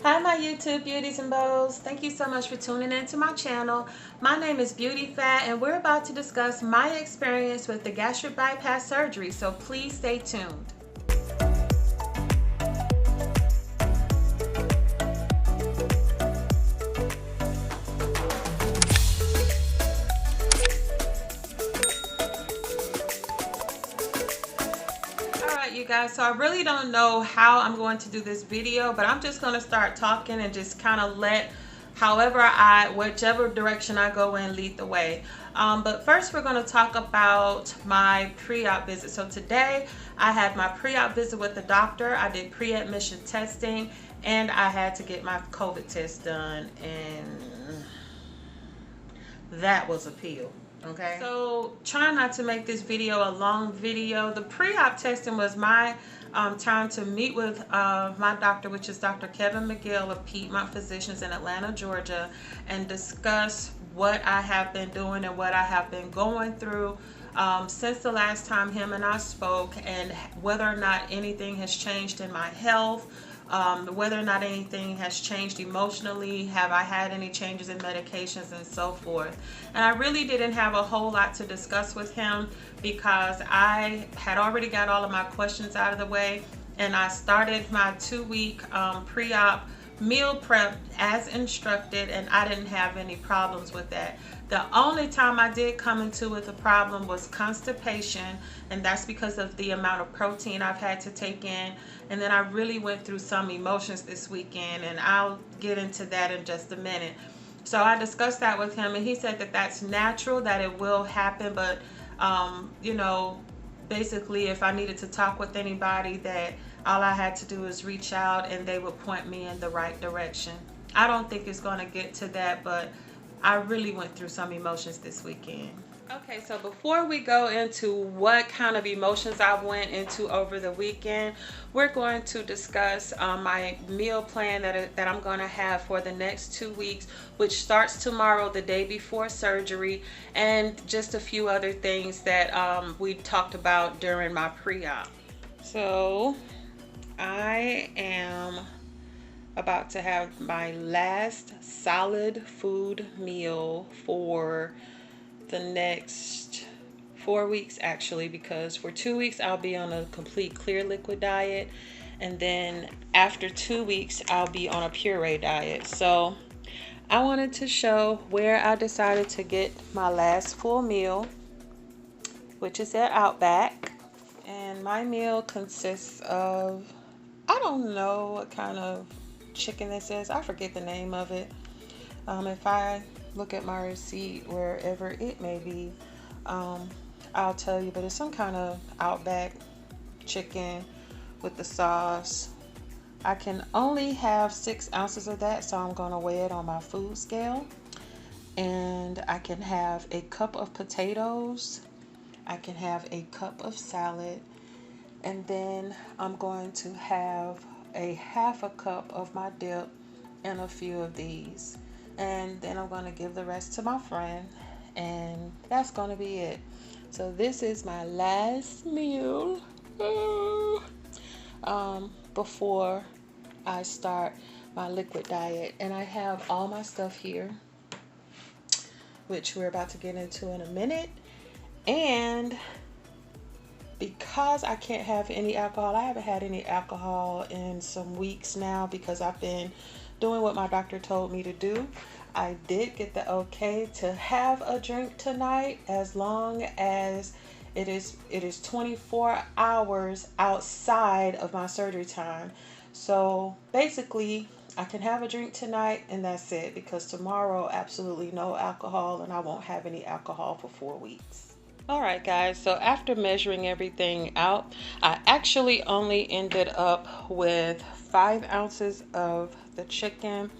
Hi my YouTube beauties and bows. Thank you so much for tuning in to my channel. My name is Beauty Fat and we're about to discuss my experience with the gastric bypass surgery, so please stay tuned. You guys, so I really don't know how I'm going to do this video, but I'm just going to start talking and just kind of let whichever direction I go in lead the way. But first we're going to talk about my pre-op visit. So today I had my pre-op visit with the doctor. I did pre-admission testing and I had to get my COVID test done, and that was a pill. Okay, so trying not to make this video a long video. The pre-op testing was my time to meet with my doctor, which is Dr. Kevin McGill of Piedmont Physicians in Atlanta, Georgia, and discuss what I have been doing and what I have been going through since the last time him and I spoke, and whether or not anything has changed in my health, whether or not anything has changed emotionally, have I had any changes in medications and so forth. And I really didn't have a whole lot to discuss with him because I had already got all of my questions out of the way, and I started my 2-week pre-op meal prep as instructed, and I didn't have any problems with that. The only time I did come into with a problem was constipation, and that's because of the amount of protein I've had to take in. And then I really went through some emotions this weekend, and I'll get into that in just a minute. So I discussed that with him, and he said that that's natural, that it will happen, but you know, basically if I needed to talk with anybody, that all I had to do is reach out and they would point me in the right direction. I don't think it's going to get to that, but I really went through some emotions this weekend. Okay, so before we go into what kind of emotions I went into over the weekend, we're going to discuss my meal plan that I'm going to have for the next 2 weeks, which starts tomorrow, the day before surgery, and just a few other things that we talked about during my pre-op. So I am about to have my last solid food meal for the next 4 weeks, actually, because for 2 weeks I'll be on a complete clear liquid diet, and then after 2 weeks I'll be on a puree diet. So I wanted to show where I decided to get my last full meal, which is at Outback. And my meal consists of, I don't know what kind of chicken this is. I forget the name of it. If I look at my receipt, wherever it may be, I'll tell you, but it's some kind of Outback chicken with the sauce. I can only have 6 ounces of that, so I'm going to weigh it on my food scale. And I can have a cup of potatoes. I can have a cup of salad. And then I'm going to have a half a cup of my dip and a few of these. And then I'm going to give the rest to my friend, and that's going to be it. So this is my last meal before I start my liquid diet. And I have all my stuff here, which we're about to get into in a minute. And because I can't have any alcohol, I haven't had any alcohol in some weeks now because I've been doing what my doctor told me to do. I did get the okay to have a drink tonight, as long as it is 24 hours outside of my surgery time. So basically I can have a drink tonight and that's it, because tomorrow absolutely no alcohol, and I won't have any alcohol for 4 weeks. Alright guys, so after measuring everything out, I actually only ended up with 5 ounces of the chicken.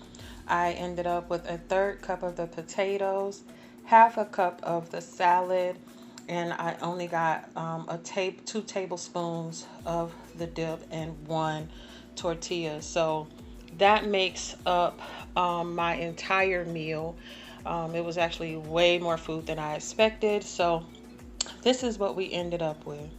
I ended up with a 1/3 cup of the potatoes, half a cup of the salad, and I only got 2 tablespoons of the dip and 1 tortilla. So that makes up my entire meal. It was actually way more food than I expected, so this is what we ended up with.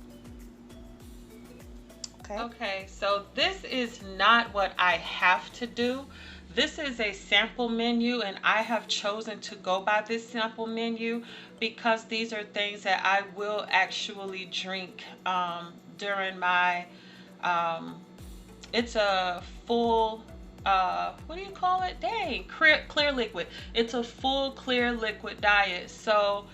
Okay, so this is not what I have to do. This is a sample menu, and I have chosen to go by this sample menu because these are things that I will actually drink during my, it's a full, what do you call it? Dang, clear liquid. It's a full clear liquid diet. So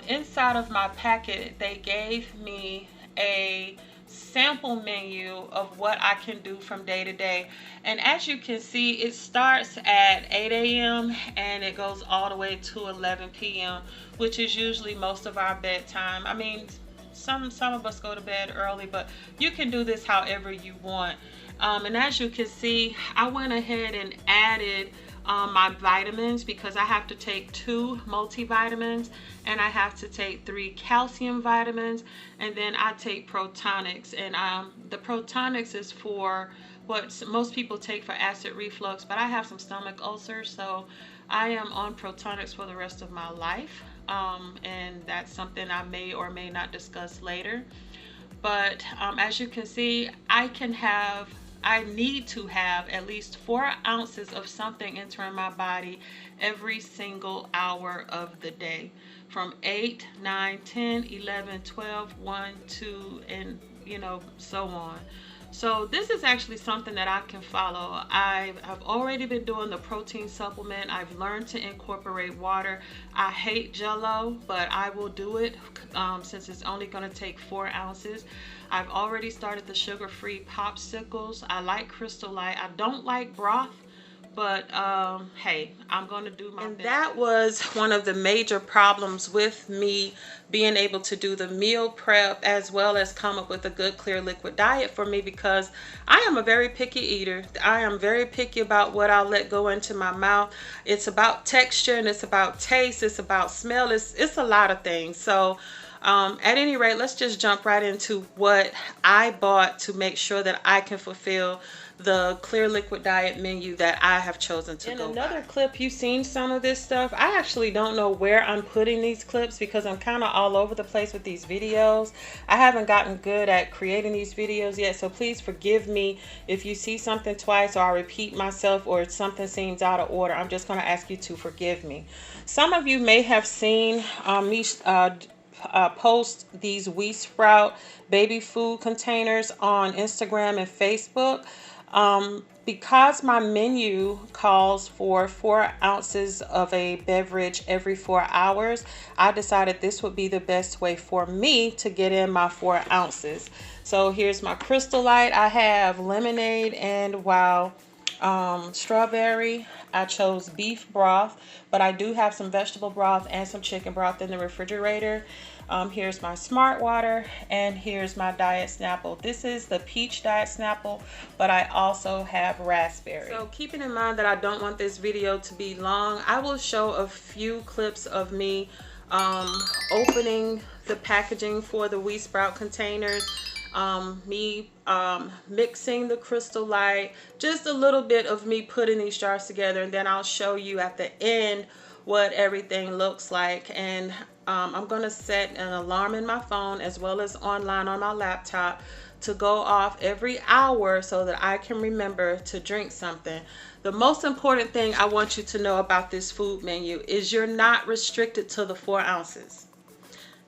inside of my packet, they gave me a sample menu of what I can do from day to day. And as you can see, it starts at 8 a.m. and it goes all the way to 11 p.m., which is usually most of our bedtime. I mean, some of us go to bed early, but you can do this however you want. And as you can see, I went ahead and added my vitamins because I have to take 2 multivitamins and I have to take 3 calcium vitamins, and then I take Protonics. And the Protonics is for what most people take for acid reflux, but I have some stomach ulcers, so I am on Protonics for the rest of my life. And that's something I may or may not discuss later. But as you can see, I need to have at least 4 ounces of something entering my body every single hour of the day, from 8, 9, 10, 11, 12, 1, 2, and so on. So this is actually something that I can follow. I've already been doing the protein supplement. I've learned to incorporate water. I hate Jell-O, but I will do it since it's only going to take 4 ounces. I've already started the sugar-free popsicles. I like Crystal Light. I don't like broth, but hey, I'm going to do my best. And that was one of the major problems with me being able to do the meal prep as well as come up with a good clear liquid diet for me, because I am a very picky eater. I am very picky about what I'll let go into my mouth. It's about texture and it's about taste. It's about smell. It's a lot of things. So at any rate, let's just jump right into what I bought to make sure that I can fulfill the clear liquid diet menu that I have chosen to go by. In another clip, you've seen some of this stuff. I actually don't know where I'm putting these clips because I'm kind of all over the place with these videos. I haven't gotten good at creating these videos yet, so please forgive me if you see something twice or I repeat myself or something seems out of order. I'm just going to ask you to forgive me. Some of you may have seen me post these wheat sprout baby food containers on Instagram and Facebook. Because my menu calls for 4 ounces of a beverage every 4 hours, I decided this would be the best way for me to get in my 4 ounces. So here's my Crystal Light. I have lemonade and strawberry. I chose beef broth, but I do have some vegetable broth and some chicken broth in the refrigerator. Here's my Smart Water, and here's my Diet Snapple. This is the peach Diet Snapple, but I also have raspberry. So keeping in mind that I don't want this video to be long, I will show a few clips of me opening the packaging for the wheat sprout containers, mixing the Crystal Light, just a little bit of me putting these jars together, and then I'll show you at the end what everything looks like. And I'm going to set an alarm in my phone as well as online on my laptop to go off every hour so that I can remember to drink something. The most important thing I want you to know about this food menu is you're not restricted to the 4 ounces.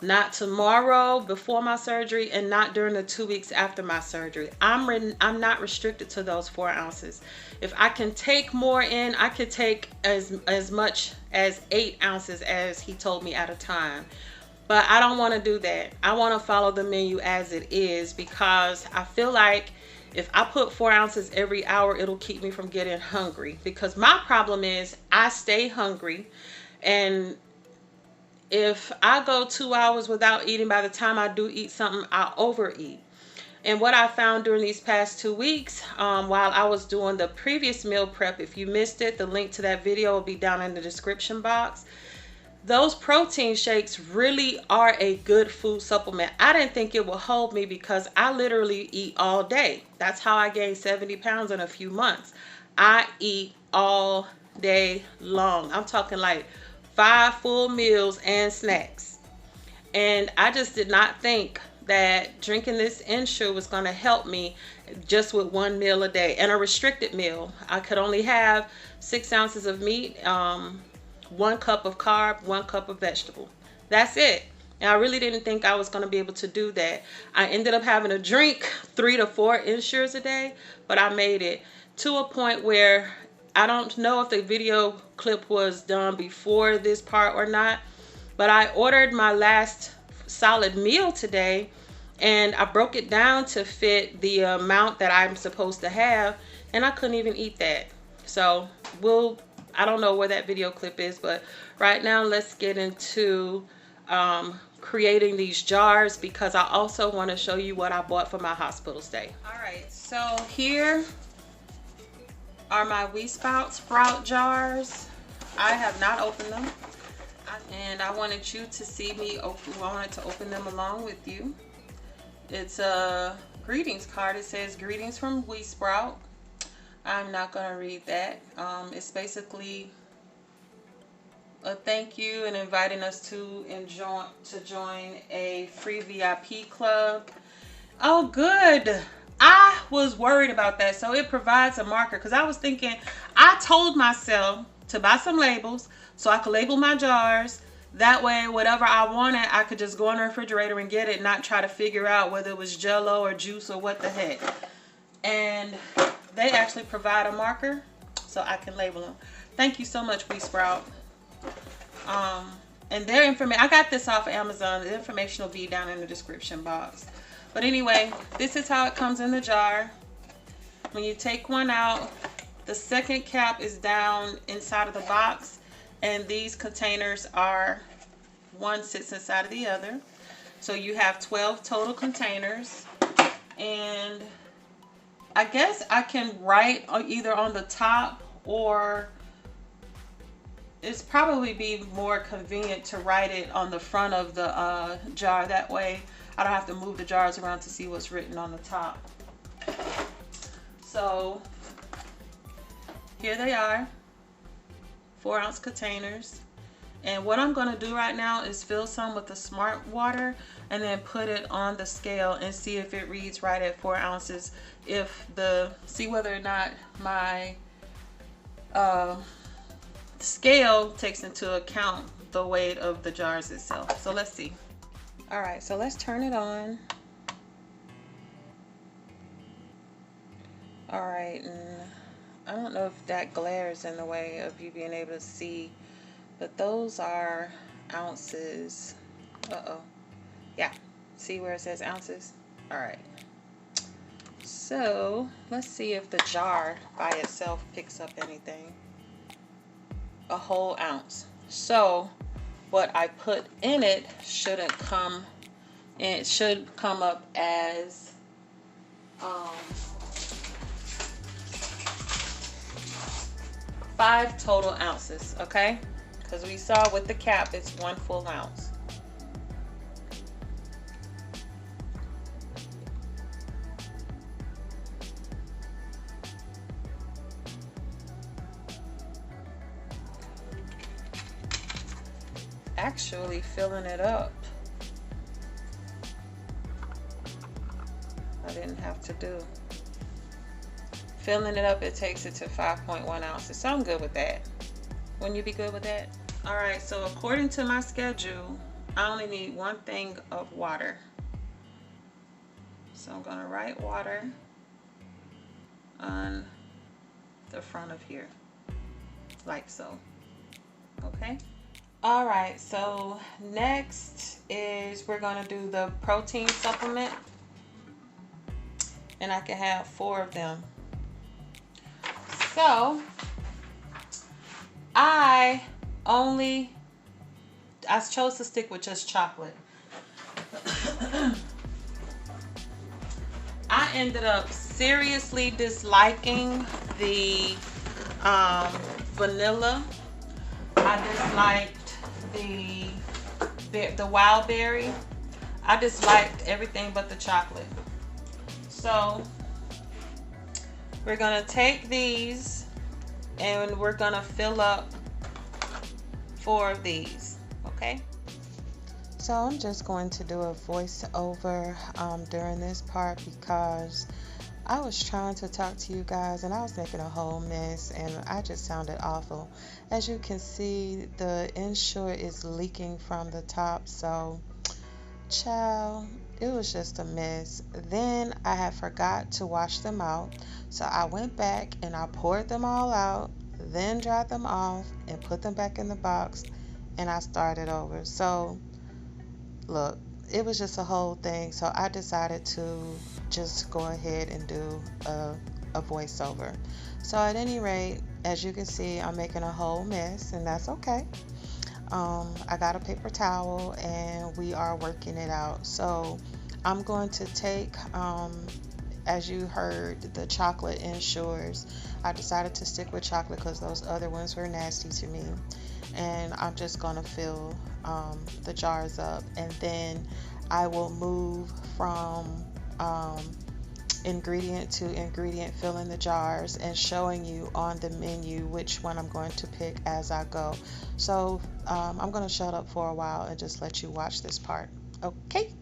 Not tomorrow before my surgery and not during the 2 weeks after my surgery. I'm not restricted to those 4 ounces. If I can take more in, I could take as much as 8 ounces as he told me at a time. But I don't want to do that. I want to follow the menu as it is because I feel like if I put 4 ounces every hour, it'll keep me from getting hungry. Because my problem is I stay hungry, and if I go 2 hours without eating, by the time I do eat something, I overeat. And what I found during these past 2 weeks, while I was doing the previous meal prep, if you missed it, the link to that video will be down in the description box. Those protein shakes really are a good food supplement. I didn't think it would hold me because I literally eat all day. That's how I gained 70 pounds in a few months. I eat all day long. I'm talking like 5 full meals and snacks. And I just did not think that drinking this Ensure was going to help me just with 1 meal a day, and a restricted meal. I could only have 6 ounces of meat, 1 cup of carb, 1 cup of vegetable. That's it. And I really didn't think I was going to be able to do that. I ended up having to drink 3 to 4 Ensures a day, but I made it to a point where I don't know if the video clip was done before this part or not, but I ordered my last solid meal today, and I broke it down to fit the amount that I'm supposed to have, and I couldn't even eat that. So I don't know where that video clip is, but right now let's get into creating these jars, because I also want to show you what I bought for my hospital stay. All right, so here are my sprout jars. I have not opened them, and I wanted you to see me open. I wanted to open them along with you. It's a greetings card. It says greetings from Sprout. I'm not going to read that. It's basically a thank you and inviting us to join a free VIP club. Oh, good. I was worried about that. So it provides a marker, because I was thinking, I told myself to buy some labels so I could label my jars. That way, whatever I wanted, I could just go in the refrigerator and get it, not try to figure out whether it was Jell-O or juice or what the heck. And they actually provide a marker so I can label them. Thank you so much, Sprout. And their information, I got this off of Amazon. The information will be down in the description box. But anyway, this is how it comes in the jar. When you take one out, the second cap is down inside of the box, and these containers are, one sits inside of the other. So you have 12 total containers, and I guess I can write either on the top, or it's probably be more convenient to write it on the front of the jar. That way I don't have to move the jars around to see what's written on the top. So here they are, 4-ounce containers. And what I'm going to do right now is fill some with the Smart Water and then put it on the scale and see if it reads right at 4 ounces. See whether or not my scale takes into account the weight of the jars itself. So let's see. All right, so let's turn it on. All right, and I don't know if that glare is in the way of you being able to see, but those are ounces. Yeah, see where it says ounces? All right, so let's see if the jar by itself picks up anything. A whole ounce. So what I put in it shouldn't come, and it should come up as 5 total ounces, okay? Because we saw with the cap it's 1 full ounce. Actually filling it up. I didn't have to do. Filling it up, it takes it to 5.1 ounces. So I'm good with that. Wouldn't you be good with that? All right, so according to my schedule, I only need 1 thing of water. So I'm gonna write water on the front of here, like so, okay? All right, so next is we're gonna do the protein supplement, and I can have 4 of them. So I chose to stick with just chocolate. I ended up seriously disliking the vanilla. I disliked the wild berry. I disliked everything but the chocolate. So we're gonna take these and we're gonna fill up 4 of these, okay? So I'm just going to do a voiceover during this part because I was trying to talk to you guys and I was making a whole mess and I just sounded awful. As you can see, the insure is leaking from the top, so child, it was just a mess. Then I had forgot to wash them out, so I went back and I poured them all out, then dried them off and put them back in the box and I started over. So look, it was just a whole thing, so I decided to just go ahead and do a voiceover. So at any rate, as you can see, I'm making a whole mess, and that's okay. I got a paper towel, and we are working it out. So I'm going to take, as you heard, the chocolate ensures. I decided to stick with chocolate because those other ones were nasty to me. And I'm just going to fill the jars up, and then I will move from ingredient to ingredient, filling the jars and showing you on the menu which one I'm going to pick as I go. So I'm going to shut up for a while and just let you watch this part. Okay.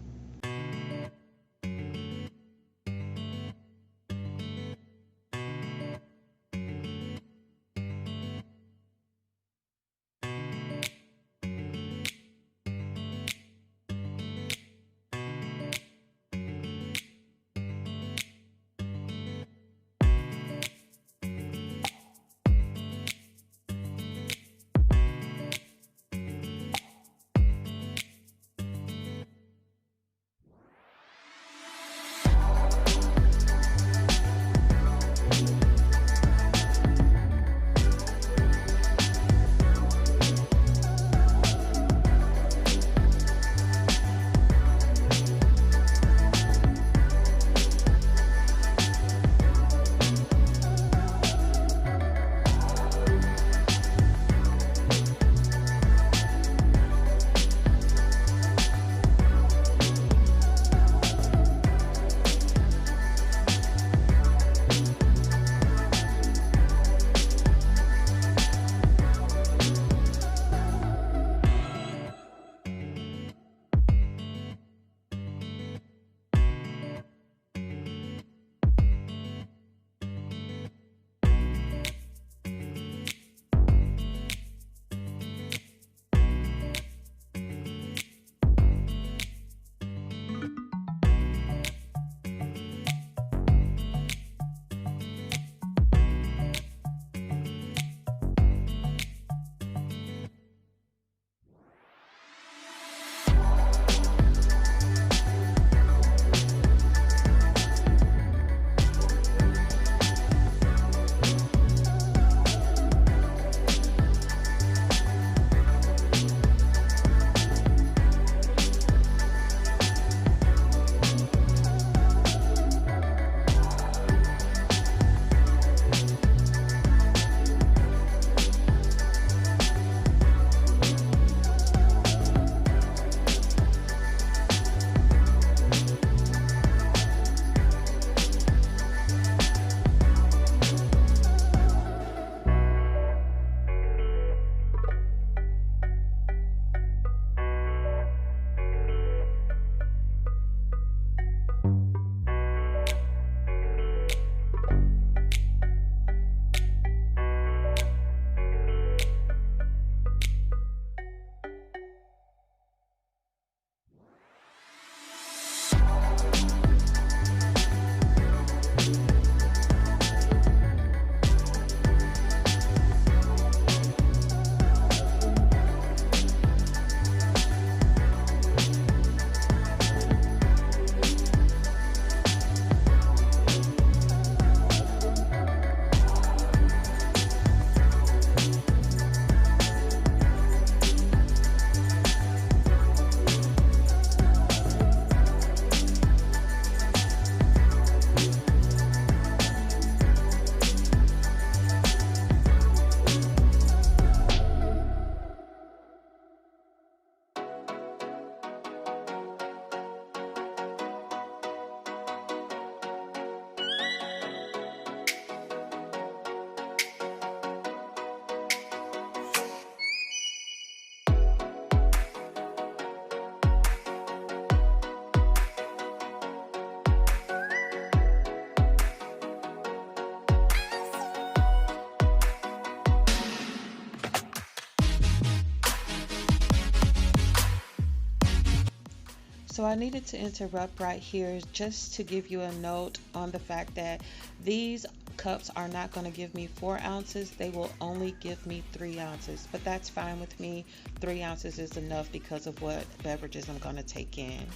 So I needed to interrupt right here just to give you a note on the fact that these cups are not going to give me 4 ounces. They will only give me 3 ounces, but that's fine with me. 3 ounces is enough because of what beverages I'm going to take in.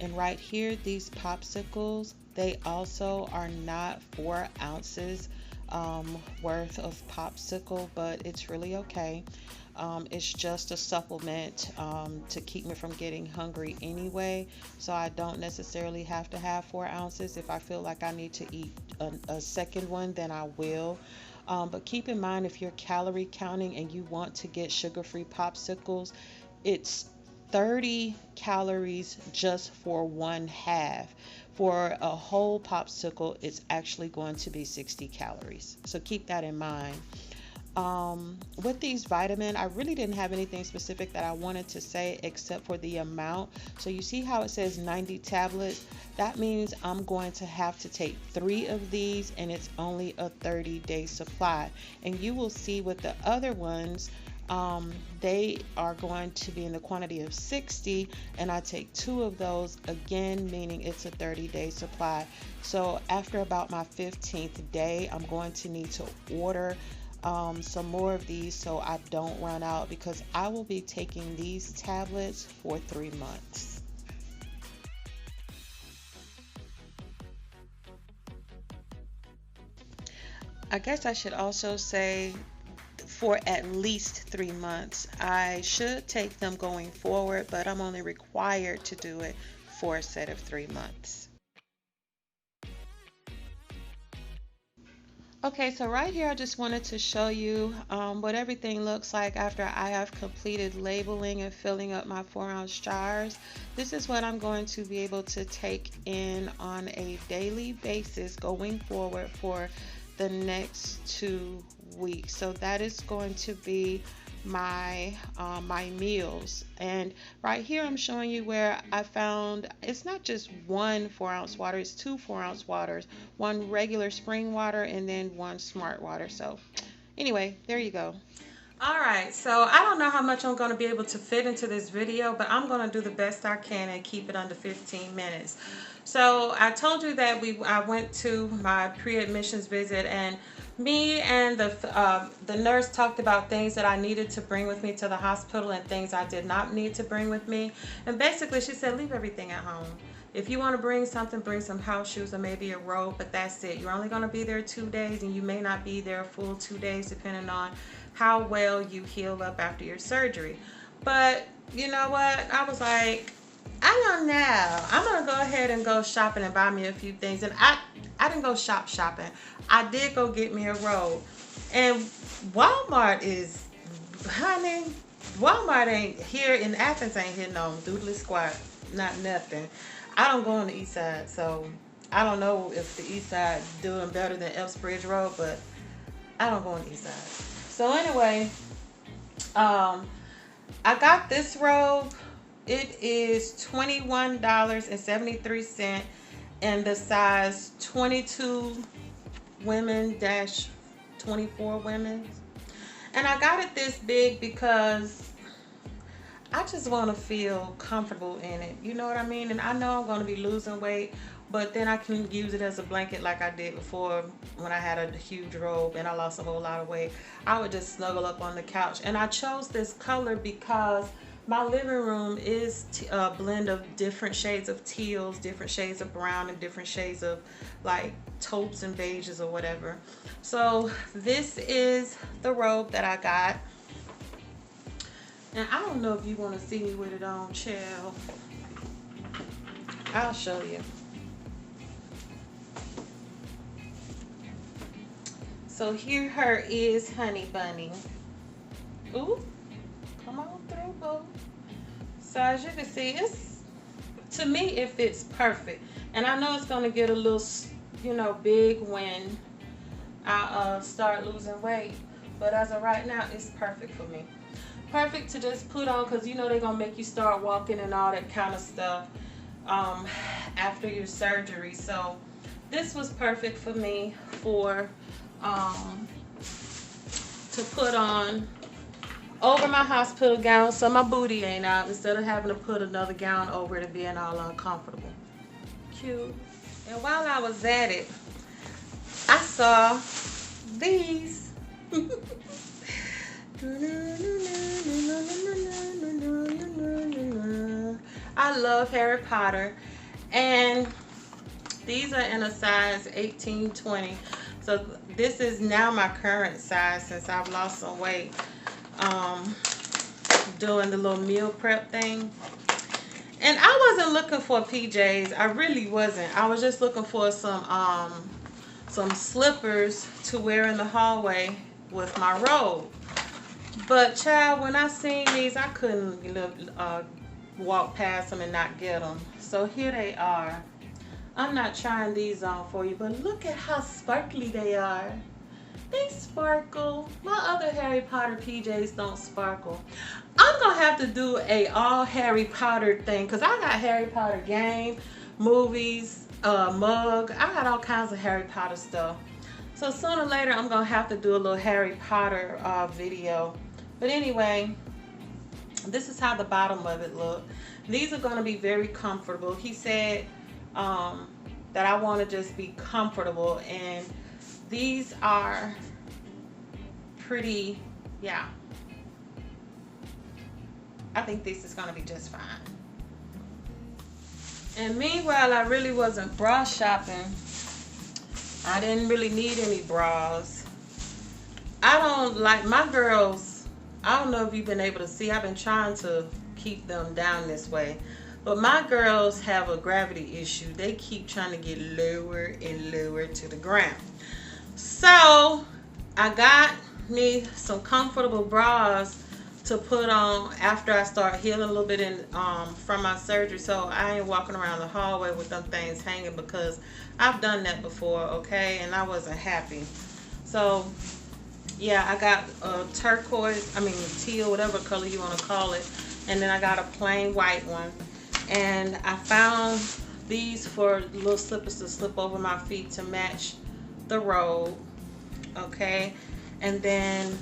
And right here, these popsicles, they also are not 4 ounces worth of popsicle, but it's really okay. It's just a supplement to keep me from getting hungry anyway, so I don't necessarily have to have 4 ounces. If I feel like I need to eat a second one, then I will. But keep in mind, if you're calorie counting and you want to get sugar-free popsicles, it's 30 calories just for 1/2. For a whole popsicle, it's actually going to be 60 calories. So keep that in mind. With these vitamins, I really didn't have anything specific that I wanted to say except for the amount. So you see how it says 90 tablets? That means I'm going to have to take 3 of these, and it's only a 30-day supply. And you will see with the other ones, they are going to be in the quantity of 60, and I take 2 of those, again meaning it's a 30-day supply. So after about my 15th day, I'm going to need to order some more of these so I don't run out, because I will be taking these tablets for 3 months. I guess I should also say for at least 3 months. I should take them going forward, but I'm only required to do it for a set of 3 months. Okay, so right here I just wanted to show you what everything looks like after I have completed labeling and filling up my 4-ounce jars. This is what I'm going to be able to take in on a daily basis going forward for the next 2 weeks. So that is going to be my my meals. And right here I'm showing you where I found it's not just 1 4-ounce water, it's 2 4-ounce waters, 1 regular spring water and then 1 smart water. So anyway, there you go. All right, so I don't know how much I'm going to be able to fit into this video, but I'm going to do the best I can and keep it under 15 minutes. So I told you that I went to my pre-admissions visit, and me and the nurse talked about things that I needed to bring with me to the hospital and things I did not need to bring with me. And basically she said, leave everything at home. If you want to bring something, bring some house shoes or maybe a robe, but that's it. You're only going to be there 2 days, and you may not be there a full 2 days depending on how well you heal up after your surgery. But you know what? I was like, I don't know. I'm going to go ahead and go shopping and buy me a few things. And I didn't go shopping. I did go get me a robe. And Walmart is, honey, Walmart ain't here in Athens, ain't hitting on doodly squat, not nothing. I don't go on the east side, so I don't know if the east side doing better than Epsbridge Road, but I don't go on the east side. So anyway, I got this robe. It is $21.73 in the size 22 women - 24 women. And I got it this big because I just want to feel comfortable in it. You know what I mean? And I know I'm going to be losing weight, but then I can use it as a blanket like I did before when I had a huge robe and I lost a whole lot of weight. I would just snuggle up on the couch. And I chose this color because my living room is a blend of different shades of teals, different shades of brown, and different shades of like taupes and beiges or whatever. So this is the robe that I got. And I don't know if you want to see me with it on, chill. I'll show you. So here her is Honey Bunny. Ooh, come on through, boo. So as you can see, to me it fits perfect. And I know it's going to get a little, you know, big when I start losing weight. But as of right now, it's perfect for me. Perfect to just put on, because you know they're going to make you start walking and all that kind of stuff after your surgery. So this was perfect for me to put on over my hospital gown so my booty ain't out instead of having to put another gown over it and being all uncomfortable. Cute. And while I was at it, I saw these. I love Harry Potter, and these are in a size 18-20. So this is now my current size since I've lost some weight doing the little meal prep thing. And I wasn't looking for PJs. I really wasn't. I was just looking for some slippers to wear in the hallway with my robe. But child, when I seen these, I couldn't walk past them and not get them. So here they are. I'm not trying these on for you, but look at how sparkly they are. They sparkle. My other Harry Potter PJs don't sparkle. I'm gonna have to do a all Harry Potter thing because I got Harry Potter game, movies, mug. I got all kinds of Harry Potter stuff. So sooner or later, I'm gonna have to do a little Harry Potter video. But anyway, this is how the bottom of it look. These are gonna be very comfortable. He said that I want to just be comfortable, and these are pretty. Yeah, I think this is gonna be just fine. And meanwhile, I really wasn't bra shopping. I didn't really need any bras. I don't like my girls. I don't know if you've been able to see. I've been trying to keep them down this way. But my girls have a gravity issue. They keep trying to get lower and lower to the ground. So I got me some comfortable bras to put on after I start healing a little bit from my surgery. So I ain't walking around the hallway with them things hanging because I've done that before, okay? And I wasn't happy. So yeah, I got a turquoise, teal, whatever color you want to call it. And then I got a plain white one. And I found these for little slippers to slip over my feet to match the robe, okay? And then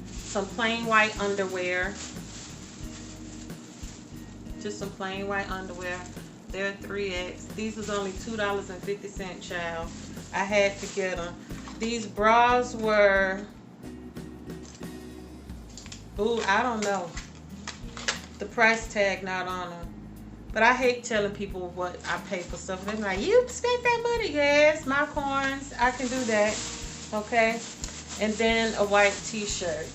some plain white underwear. Just some plain white underwear. They're 3X. These was only $2.50, child. I had to get them. These bras were, ooh, I don't know. The price tag not on them. But I hate telling people what I pay for stuff. They're like, you spent that money? Yes, my coins. I can do that. Okay. And then a white t-shirt.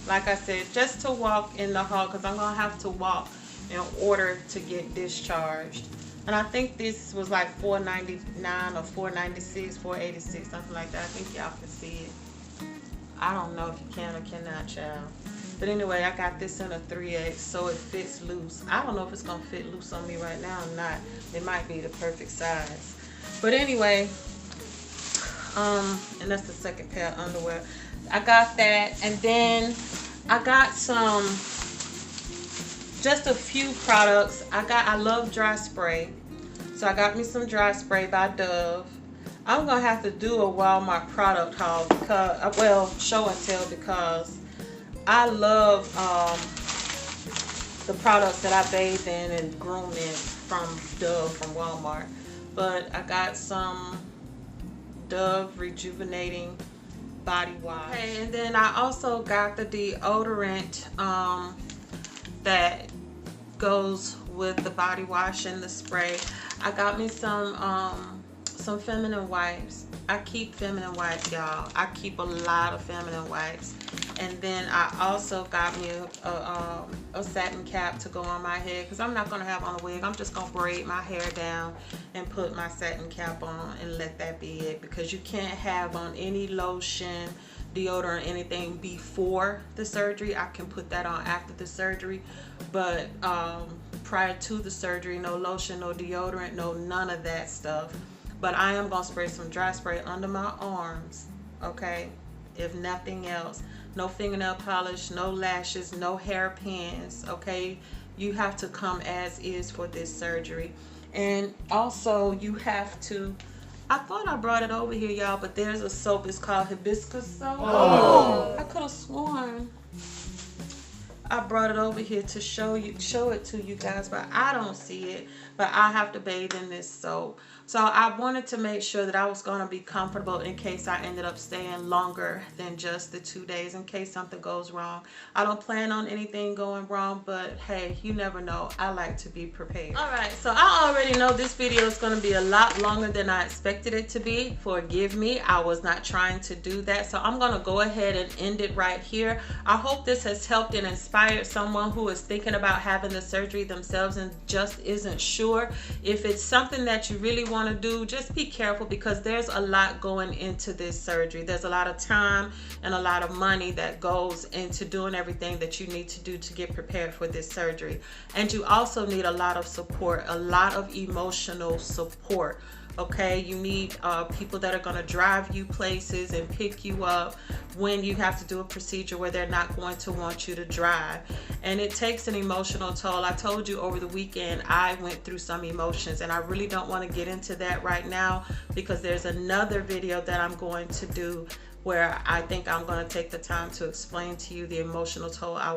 Like I said, just to walk in the hall because I'm going to have to walk in order to get discharged. And I think this was like $4.99 or $4.96, $4.86, something like that. I think y'all can see it. I don't know if you can or cannot, child. But anyway, I got this in a 3X, so it fits loose. I don't know if it's going to fit loose on me right now or not. It might be the perfect size. But anyway, and that's the second pair of underwear. I got that, and then I got just a few products. I love dry spray. So I got me some dry spray by Dove. I'm going to have to do a Walmart product haul because, well, show and tell, because I love the products that I bathe in and groom in from Dove from Walmart. But I got some Dove Rejuvenating Body Wash. Okay, and then I also got the deodorant that goes with the body wash and the spray. I got me some feminine wipes. I keep feminine wipes, y'all. I keep a lot of feminine wipes. And then I also got me a satin cap to go on my head because I'm not going to have on a wig. I'm just going to braid my hair down and put my satin cap on and let that be it, because you can't have on any lotion, deodorant, anything before the surgery. I can put that on after the surgery, but prior to the surgery, no lotion, no deodorant, no none of that stuff. But I am going to spray some dry spray under my arms, okay? If nothing else. No fingernail polish, no lashes, no hairpins, okay? You have to come as is for this surgery. And also you have to, I thought I brought it over here, y'all, but there's a soap. It's called hibiscus soap. Oh. I could have sworn I brought it over here to show it to you guys, but I don't see it. But I have to bathe in this soap. So I wanted to make sure that I was going to be comfortable in case I ended up staying longer than just the 2 days, in case something goes wrong. I don't plan on anything going wrong, but hey, you never know. I like to be prepared. All right, so I already know this video is going to be a lot longer than I expected it to be. Forgive me, I was not trying to do that. So I'm going to go ahead and end it right here. I hope this has helped and inspired someone who is thinking about having the surgery themselves and just isn't sure. If it's something that you really want to do, just be careful, because there's a lot going into this surgery. There's a lot of time and a lot of money that goes into doing everything that you need to do to get prepared for this surgery. And you also need a lot of support, a lot of emotional support. Okay, you need people that are going to drive you places and pick you up when you have to do a procedure where they're not going to want you to drive. And it takes an emotional toll. I told you over the weekend I went through some emotions, and I really don't want to get into that right now, because there's another video that I'm going to do where I think I'm going to take the time to explain to you the emotional toll I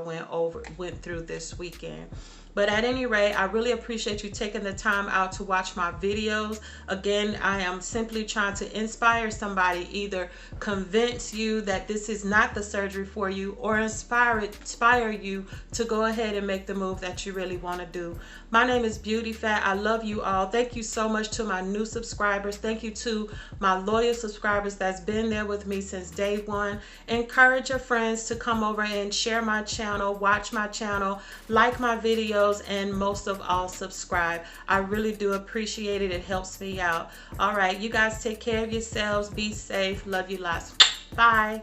went through this weekend. But at any rate, I really appreciate you taking the time out to watch my videos. Again, I am simply trying to inspire somebody, either convince you that this is not the surgery for you, or inspire you to go ahead and make the move that you really want to do. My name is Beauty Fat. I love you all. Thank you so much to my new subscribers. Thank you to my loyal subscribers that's been there with me since day one. Encourage your friends to come over and share my channel, watch my channel, like my videos, and most of all, subscribe. I really do appreciate it. It helps me out. All right, you guys take care of yourselves. Be safe. Love you lots. Bye.